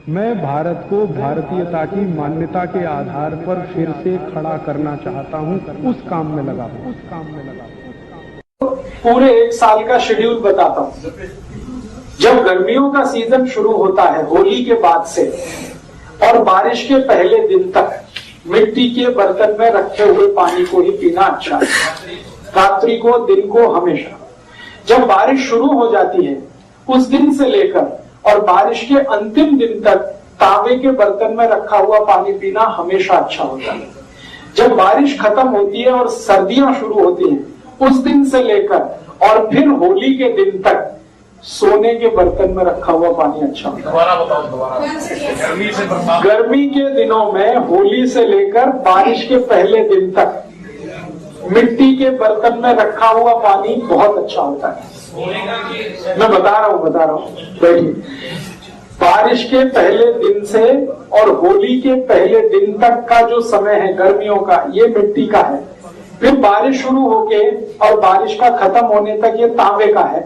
मैं भारत को भारतीयता की मान्यता के आधार पर फिर से खड़ा करना चाहता हूं, उस काम में लगा पूरे एक साल का शेड्यूल बताता हूं। जब गर्मियों का सीजन शुरू होता है होली के बाद से और बारिश के पहले दिन तक मिट्टी के बर्तन में रखे हुए पानी को ही पीना अच्छा है, रात्रि को दिन को हमेशा। जब बारिश शुरू हो जाती है उस दिन से लेकर और बारिश के अंतिम दिन तक तांबे के बर्तन में रखा हुआ पानी पीना हमेशा अच्छा होता है। जब बारिश खत्म होती है और सर्दियां शुरू होती हैं उस दिन से लेकर और फिर होली के दिन तक सोने के बर्तन में रखा हुआ पानी अच्छा होता है। दोबारा बताओ, दोबारा। गर्मी के दिनों में होली से लेकर बारिश के पहले दिन तक मिट्टी के बर्तन में रखा हुआ पानी बहुत अच्छा होता है। मैं बता रहा हूँ बैठिए। बारिश के पहले दिन से और होली के पहले दिन तक का जो समय है गर्मियों का, ये मिट्टी का है। फिर बारिश शुरू होके और बारिश का खत्म होने तक ये तांबे का है,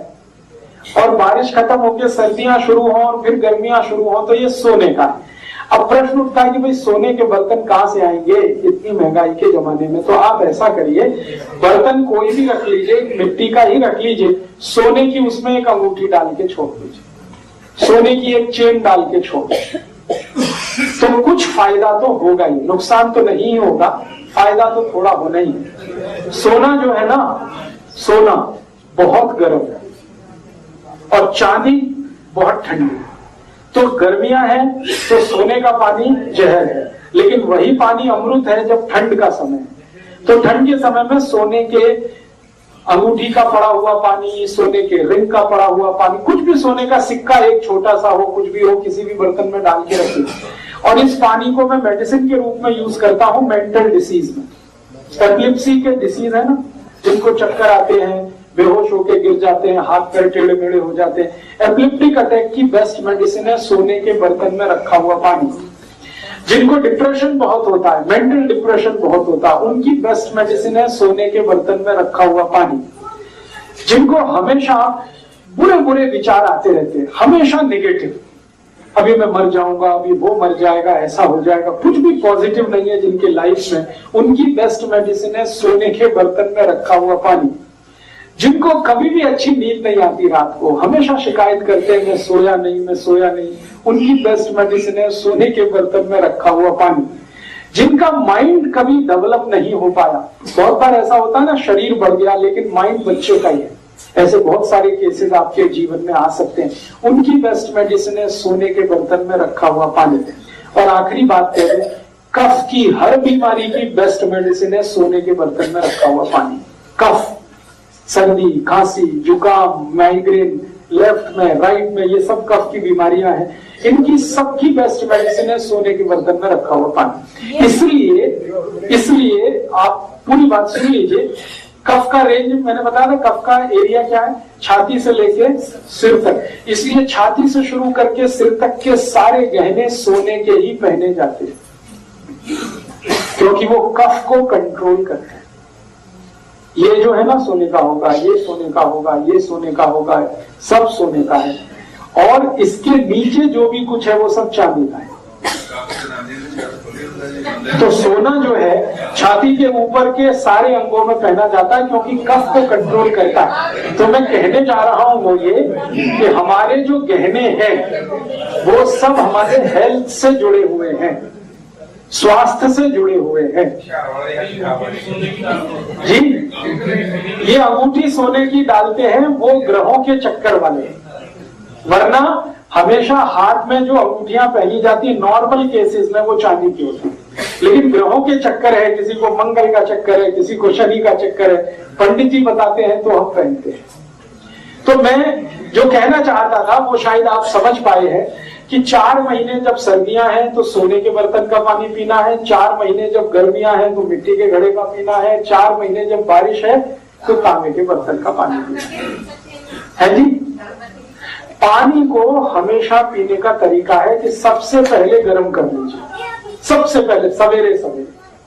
और बारिश खत्म होके सर्दियां शुरू हो और फिर गर्मियां शुरू हो तो ये सोने का है। अब प्रश्न उठता है कि भाई सोने के बर्तन कहां से आएंगे इतनी महंगाई के जमाने में? तो आप ऐसा करिए, बर्तन कोई भी रख लीजिए, मिट्टी का ही रख लीजिए, सोने की उसमें एक अंगूठी डाल के छोड़ दीजिए, सोने की एक चेन डाल के छोड़ दीजिए, तो कुछ फायदा तो होगा ही, नुकसान तो नहीं होगा, फायदा तो थोड़ा होना ही है। सोना जो है ना, सोना बहुत गर्म है और चांदी बहुत ठंडी। तो गर्मियां हैं तो सोने का पानी जहर है, लेकिन वही पानी अमृत है जब ठंड का समय है। तो ठंड के समय में सोने के अंगूठी का पड़ा हुआ पानी, सोने के रिंग का पड़ा हुआ पानी, कुछ भी सोने का सिक्का एक छोटा सा हो, कुछ भी हो, किसी भी बर्तन में डाल के रखिए। और इस पानी को मैं मेडिसिन के रूप में यूज करता हूं मेंटल डिसीज में। एपिलेप्सी के डिसीज है ना, जिनको चक्कर आते हैं, बेहोश होके गिर जाते हैं, हाथ पैर टेढ़े मेढ़े हो जाते हैं, एपिलेप्टिक अटैक की बेस्ट मेडिसिन है सोने के बर्तन में रखा हुआ पानी। जिनको डिप्रेशन बहुत होता है, मेंटल डिप्रेशन बहुत होता है, उनकी बेस्ट मेडिसिन है सोने के बर्तन में रखा हुआ पानी। जिनको हमेशा बुरे बुरे विचार आते रहते हैं, हमेशा नेगेटिव, अभी मैं मर जाऊंगा, अभी वो मर जाएगा, ऐसा हो जाएगा, कुछ भी पॉजिटिव नहीं है जिनके लाइफ में, उनकी बेस्ट मेडिसिन है सोने के बर्तन में रखा हुआ पानी। जिनको कभी भी अच्छी नींद नहीं आती, रात को हमेशा शिकायत करते हैं मैं सोया नहीं, उनकी बेस्ट मेडिसिन है सोने के बर्तन में रखा हुआ पानी। जिनका माइंड कभी डेवलप नहीं हो पाया, बहुत बार ऐसा होता है ना, शरीर बढ़ गया लेकिन माइंड बच्चे का ही है, ऐसे बहुत सारे केसेस आपके जीवन में आ सकते हैं, उनकी बेस्ट मेडिसिन है सोने के बर्तन में रखा हुआ पानी। और आखिरी बात कह दें, कफ की हर बीमारी की बेस्ट मेडिसिन है सोने के बर्तन में रखा हुआ पानी। कफ, सर्दी, खांसी, जुकाम, माइग्रेन, लेफ्ट में, राइट में, ये सब कफ की बीमारियां हैं, इनकी सबकी बेस्ट मेडिसिन है सोने के बर्तन में रखा हुआ पानी। इसलिए आप पूरी बात सुन लीजिए। कफ का रेंज मैंने बताया था, कफ का एरिया क्या है, छाती से लेके सिर तक। इसलिए छाती से शुरू करके सिर तक के सारे गहने सोने के ही पहने जाते हैं, क्योंकि वो कफ को कंट्रोल करते हैं। ये जो है ना सोने का होगा, ये सोने का होगा, ये सोने का होगा, सब सोने का है। और इसके नीचे जो भी कुछ है वो सब चांदी का है। तो सोना जो है छाती के ऊपर के सारे अंगों में पहना जाता है, क्योंकि कफ को कंट्रोल करता है। तो मैं कहने जा रहा हूं वो ये कि हमारे जो गहने हैं वो सब हमारे हेल्थ से जुड़े हुए हैं, स्वास्थ्य से जुड़े हुए हैं जी। ये अंगूठी सोने की डालते हैं वो ग्रहों के चक्कर वाले, वरना हमेशा हाथ में जो अंगूठियां पहनी जाती है नॉर्मल केसेस में वो चांदी की होती है, लेकिन ग्रहों के चक्कर है, किसी को मंगल का चक्कर है, किसी को शनि का चक्कर है, पंडित जी बताते हैं तो हम पहनते हैं। तो मैं जो कहना चाहता था वो शायद आप समझ पाए हैं कि 4 महीने जब सर्दियां हैं तो सोने के बर्तन का पानी पीना है, 4 महीने जब गर्मियां हैं तो मिट्टी के घड़े का पीना है, 4 महीने जब बारिश है तो तांबे के बर्तन का पानी पीना है जी। पानी को हमेशा पीने का तरीका है कि सबसे पहले गर्म कर लीजिए, सबसे पहले सवेरे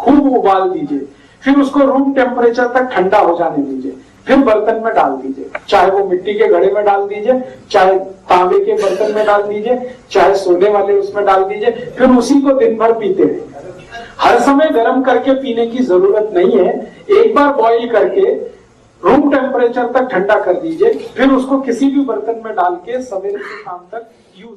खूब उबाल दीजिए, फिर उसको रूम टेम्परेचर तक ठंडा हो जाने दीजिए, फिर बर्तन में डाल दीजिए, चाहे वो मिट्टी के घड़े में डाल दीजिए, चाहे तांबे के बर्तन में डाल दीजिए, चाहे सोने वाले उसमें डाल दीजिए, फिर उसी को दिन भर पीते रहिए। हर समय गर्म करके पीने की जरूरत नहीं है, एक बार बॉईल करके रूम टेम्परेचर तक ठंडा कर दीजिए, फिर उसको किसी भी बर्तन में डाल के सवेरे से शाम तक यूज